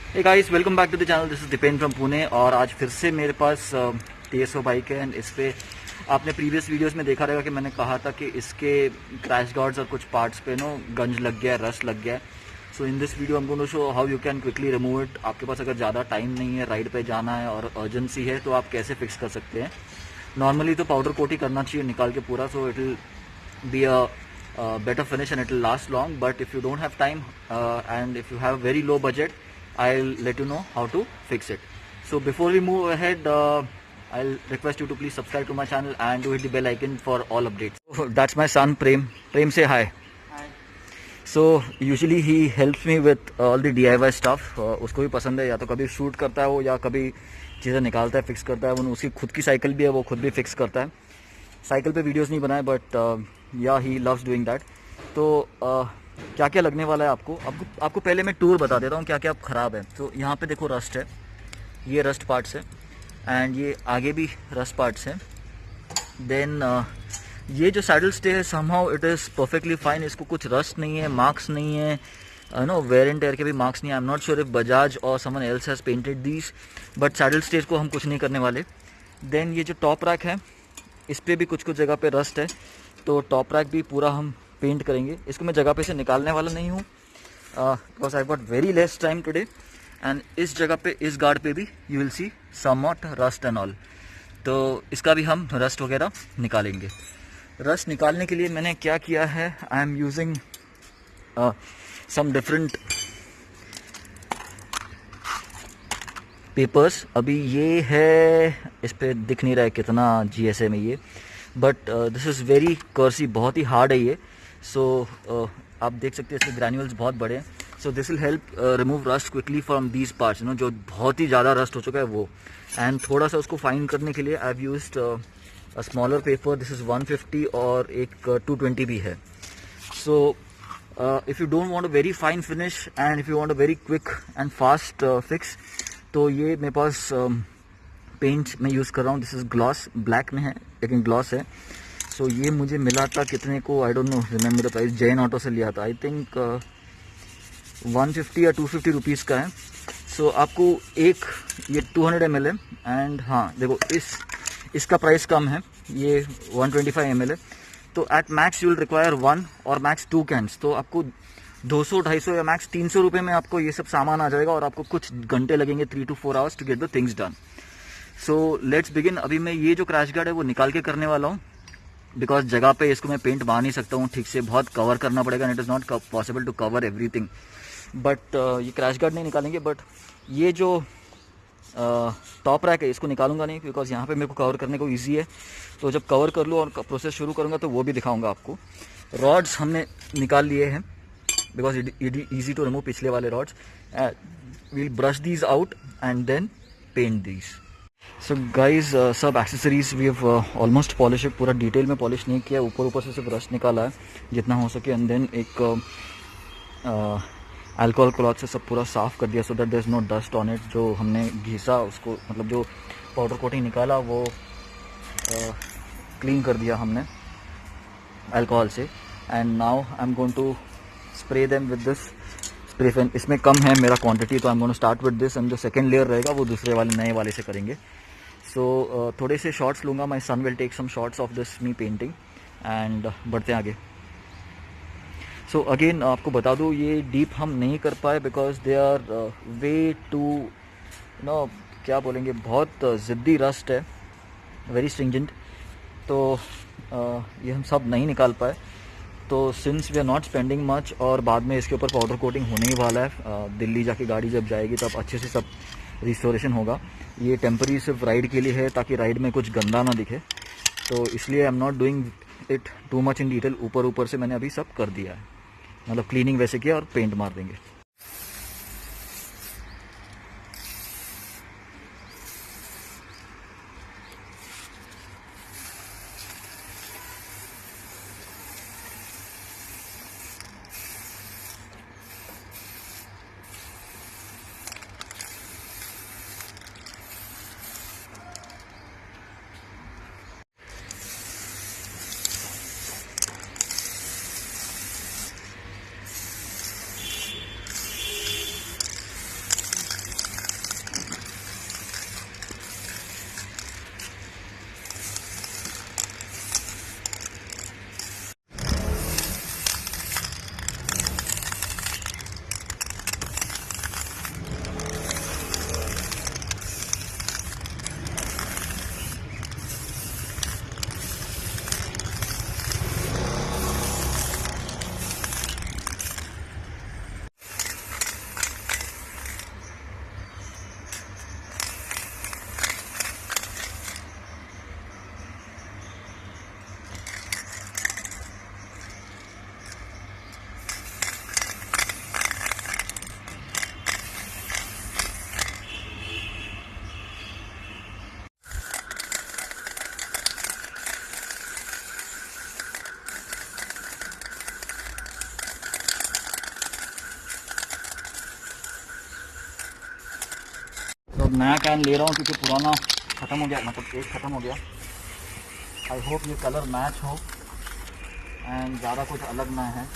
Hey guys, welcome back to the channel. This is Dipen from Pune. और आज फिर से मेरे पास TSO बाइक है एंड इस पे आपने प्रीवियस वीडियोस में देखा रहेगा कि मैंने कहा था कि इसके क्रैश गार्ड्स और कुछ पार्ट्स पे गंज लग गया है, रस्ट लग गया है। सो इन दिस वीडियो हम going to show how you can quickly remove it. आपके पास अगर ज़्यादा टाइम नहीं है, राइड पे जाना है और अर्जेंसी है तो आप कैसे फिक्स कर सकते हैं। नॉर्मली तो पाउडर कोट ही करना चाहिए निकाल के पूरा, so it will be a better finish and it will last long. But if you don't have time and if you have very low budget, I'll let you know how to fix it. So before we move ahead, I'll request you to please subscribe to my channel and do hit the bell icon for all updates. So that's my son Prem. Prem, say hi. Hi. So usually he helps me with all the DIY stuff. उसको भी पसंद है, या तो कभी shoot करता है वो या कभी चीज़ें निकालता है, फिक्स करता है। वो उसकी खुद की साइकिल भी है, वो खुद भी फिक्स करता है। साइकिल पे वीडियोस नहीं बनाए बट या ही लव्स डूइंग दैट। तो क्या क्या लगने वाला है आपको पहले मैं टूर बता देता हूँ क्या क्या ख़राब है। तो यहाँ पे देखो रस्ट है, ये रस्ट पार्ट्स है एंड ये आगे भी रस्ट पार्ट्स है। देन ये जो सैडल स्टे है somehow it is perfectly fine, इसको कुछ रस्ट नहीं है, मार्क्स नहीं है, नो वेयर एंड टेयर के भी मार्क्स नहीं है। I am not sure if Bajaj और someone else has painted these, but saddle stage को हम कुछ नहीं करने वाले। देन ये जो टॉप रैक है इस पर भी कुछ कुछ जगह पे रस्ट है, तो टॉप रैक भी पूरा हम पेंट करेंगे। इसको मैं जगह पे से निकालने वाला नहीं हूँ because I got very less time today. And इस जगह पे, इस गार्ड पे भी you will see somewhat rust and all, तो इसका भी हम रस्ट वगैरह निकालेंगे। रस्ट निकालने के लिए मैंने क्या किया है, I am using some different papers. अभी ये है, इस पे दिख नहीं रहा है कितना GSM है ये, बट दिस इज़ वेरी कर्सी, बहुत ही हार्ड है ये। सो आप देख सकते हैं इसके ग्रैन्यूल्स बहुत बड़े हैं। So this will help remove rust quickly from these parts, जो बहुत ही ज़्यादा रस्ट हो चुका है वो। एंड थोड़ा सा उसको फाइन करने के लिए I have used a smaller paper. This is 150 और एक 220 भी है। So if you don't want a very fine finish and if you want a very quick and fast fix, तो ये मेरे पास पेंट मैं यूज़ कर रहा हूँ। दिस इज़ ग्लॉस, ब्लैक में है लेकिन ग्लॉस है। सो ये मुझे मिला था कितने को, I don't know remember the price, Jain auto से लिया था। आई थिंक 150 या 250 रुपीज़ का है। सो आपको एक, ये 200 ml है एंड हाँ देखो इसका प्राइस कम है, ये 125 ml है। तो at max you will require 1 और मैक्स 2 कैंस। तो आपको 200-250 या मैक्स 300 रुपये में आपको ये सब सामान आ जाएगा और आपको कुछ घंटे लगेंगे, 3 to 4 hours to get the things done. So let's begin. अभी मैं ये जो क्रैश गार्ड है वो निकाल के करने वाला हूँ बिकॉज जगह पे इसको मैं पेंट मार नहीं सकता हूँ ठीक से, बहुत कवर करना पड़ेगा and it is not possible to cover everything. But ये क्रैश गार्ड नहीं निकालेंगे, बट ये जो टॉप रैक है इसको निकालूंगा नहीं बिकॉज यहाँ पे मेरे को कवर करने को ईजी है। तो जब कवर कर लूँ और प्रोसेस शुरू करूँगा तो वो भी दिखाऊंगा आपको। रॉड्स हमने निकाल लिए हैं because it easy to remove, पिछले वाले rods. We'll brush these out and then paint these. So guys सब accessories we have almost polish, पूरा डिटेल में पॉलिश नहीं किया, ऊपर ऊपर से सिर्फ रस्ट निकाला है जितना हो सके। एंड देन एक अल्कोहल क्लॉथ से सब पूरा साफ़ कर दिया so that there is no dust on it. जो हमने घिसा उसको, मतलब जो पाउडर कोटिंग निकाला वो क्लीन कर दिया हमने अल्कोहल से। And now I am going to spray them with this spray fan. इसमें कम है मेरा क्वांटिटी, तो I am going to start with this and जो सेकेंड लेयर रहेगा वो दूसरे वाले नए वाले से करेंगे। सो थोड़े से शॉट्स लूँगा, my son will take some shots of this me painting and बढ़ते हैं आगे। सो अगेन आपको बता दूँ ये डीप हम नहीं कर पाए because they are way too क्या बोलेंगे, बहुत ज़िद्दी रस्ट है, वेरी स्ट्रिंजेंट। तो ये हम सब नहीं निकाल पाए। तो since we are not spending much और बाद में इसके ऊपर पाउडर कोटिंग होने ही वाला है, दिल्ली जाके गाड़ी जब जाएगी तब अच्छे से सब रिस्टोरेशन होगा। ये टेम्पररी सिर्फ राइड के लिए है ताकि राइड में कुछ गंदा ना दिखे, तो इसलिए आई am not doing it too much in detail. ऊपर ऊपर से मैंने अभी सब कर दिया है, मतलब क्लीनिंग वैसे किया और पेंट मार देंगे। मतलब नया कैन ले रहा हूँ क्योंकि पुराना ख़त्म हो गया, मतलब एक ख़त्म हो गया। आई होप ये कलर मैच हो एंड ज़्यादा कुछ अलग ना है।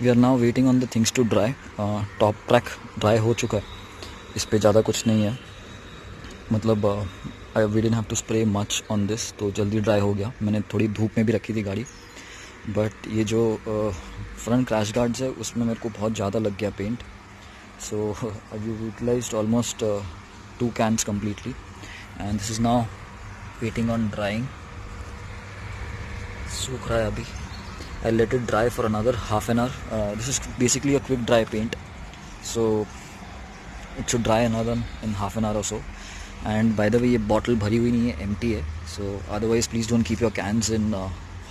We are now waiting on the things to dry. Top track dry हो चुका है, इस पर ज़्यादा कुछ नहीं है, मतलब we didn't have to spray much on this, तो जल्दी ड्राई हो गया। मैंने थोड़ी धूप में भी रखी थी गाड़ी, बट ये जो फ्रंट क्रैश गार्ड्स है उसमें मेरे को बहुत ज़्यादा लग गया paint. So I utilised almost 2 cans completely and this is now waiting on drying। सूख रहा है अभी। I'll let it dry for another half an hour। This is basically a quick dry paint, so it should dry another in half an hour or so। And by the way, ये bottle भरी हुई नहीं है, empty है, so otherwise please don't keep your cans in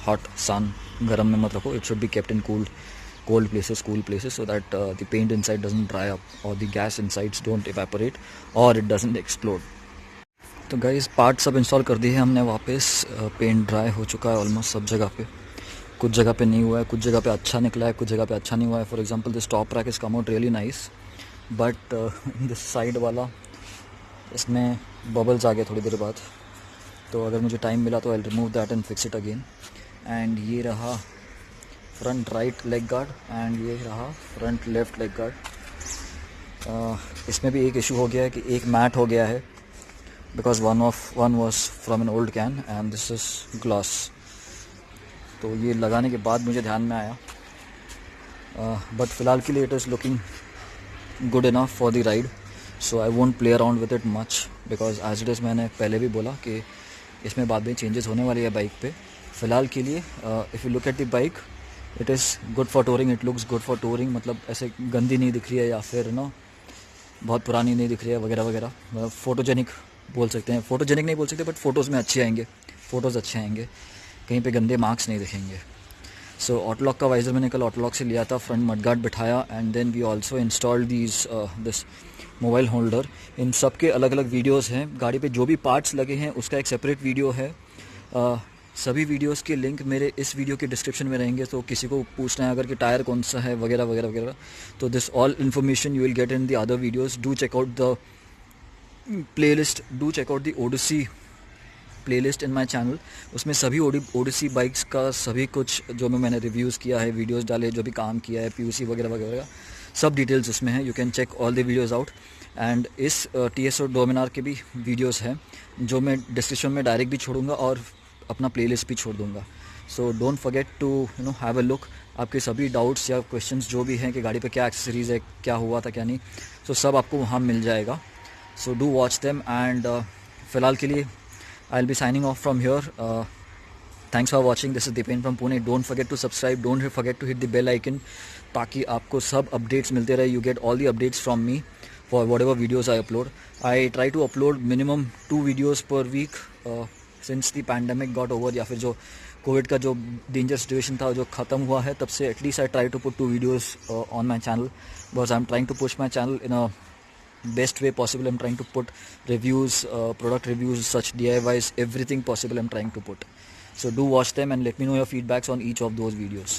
hot sun। गर्म में मत रखो, it should be kept in cold places, cool places, so that the paint inside doesn't dry up or the gas insides don't evaporate or it doesn't explode। तो guys part सब install कर दिए हैं हमने वापस। पेंट ड्राई हो चुका है ऑलमोस्ट सब जगह पे। कुछ जगह पे नहीं हुआ है, कुछ जगह पे अच्छा निकला है, कुछ जगह पे अच्छा नहीं हुआ है। For example this top rack is come out really nice, but this side वाला इसमें बबल्स आ गए थोड़ी देर बाद, तो अगर मुझे टाइम मिला तो I will remove that and fix it again. And ये रहा front right leg guard and ये रहा फ्रंट लेफ्ट लेग गार्ड। इसमें भी एक इशू हो गया है कि एक मैट हो गया है, because one was from an old can and this is glass. तो ये लगाने के बाद मुझे ध्यान में आया, बट फ़िलहाल के लिए it is looking good enough for the ride, so I won't play around with it much, because as it is मैंने पहले भी बोला कि इसमें बाद में चेंजेस होने वाली है बाइक पे। फ़िलहाल के लिए if you look at the bike, it is good for touring, it looks good for touring, मतलब ऐसे गंदी नहीं दिख रही है या फिर नो बहुत पुरानी नहीं दिख रही है वगैरह वगैरह। मतलब फ़ोटोजेनिक बोल सकते हैं, फ़ोटोजेनिक नहीं बोल सकते बट फ़ोटोज़ में अच्छे आएंगे, फ़ोटोज़ अच्छे आएंगे, कहीं पे गंदे मार्क्स नहीं दिखेंगे। सो ऑटोलॉक का वाइज़र मैंने कल ऑटोलॉक से लिया था, फ्रंट मडगार्ड बिठाया and then we also installed this mobile holder. इन सब के अलग अलग वीडियोस हैं, गाड़ी पे जो भी पार्ट्स लगे हैं उसका एक सेपरेट वीडियो है। सभी वीडियोस के लिंक मेरे इस वीडियो के डिस्क्रिप्शन में रहेंगे, तो किसी को पूछना है अगर कि टायर कौन सा है वगैरह वगैरह वगैरह, तो this all information you will get in the other videos. Do check out the playlist, do check out the Odyssey playlist in my channel. उसमें सभी ओडिसी बाइक्स का सभी कुछ जो मैंने रिव्यूज़ किया है, वीडियोस डाले, जो भी काम किया है, पीयूसी वगैरह वगैरह, सब डिटेल्स उसमें हैं। You can check all the videos out. And इस TSO डोमिनार के भी वीडियोस हैं जो मैं डिस्क्रिप्शन में डायरेक्ट भी छोड़ूंगा और अपना प्लेलिस्ट भी छोड़ दूंगा। So don't forget to have a look. आपके सभी डाउट्स या क्वेश्चंस जो भी हैं कि गाड़ी पे क्या एक्सेसरीज़ है, क्या हुआ था क्या नहीं, तो सब आपको वहाँ मिल जाएगा। So do watch them and फ़िलहाल के लिए I'll be signing off from here। Thanks for watching। This is Dipen from Pune। Don't forget to subscribe, don't forget to hit the bell icon, ताकि आपको सब updates मिलते रहे। You get all the updates from me for whatever videos I upload। I try to upload minimum 2 videos per week since the pandemic got over, या फिर जो Covid का जो डेंजर सिचुएशन था जो ख़त्म हुआ है तब से at least I try to put 2 videos on my channel, because I'm trying to push my channel in a best way possible। I'm trying to put reviews, product reviews, such DIYs, everything possible I'm trying to put। So do watch them and let me know your feedbacks on each of those videos।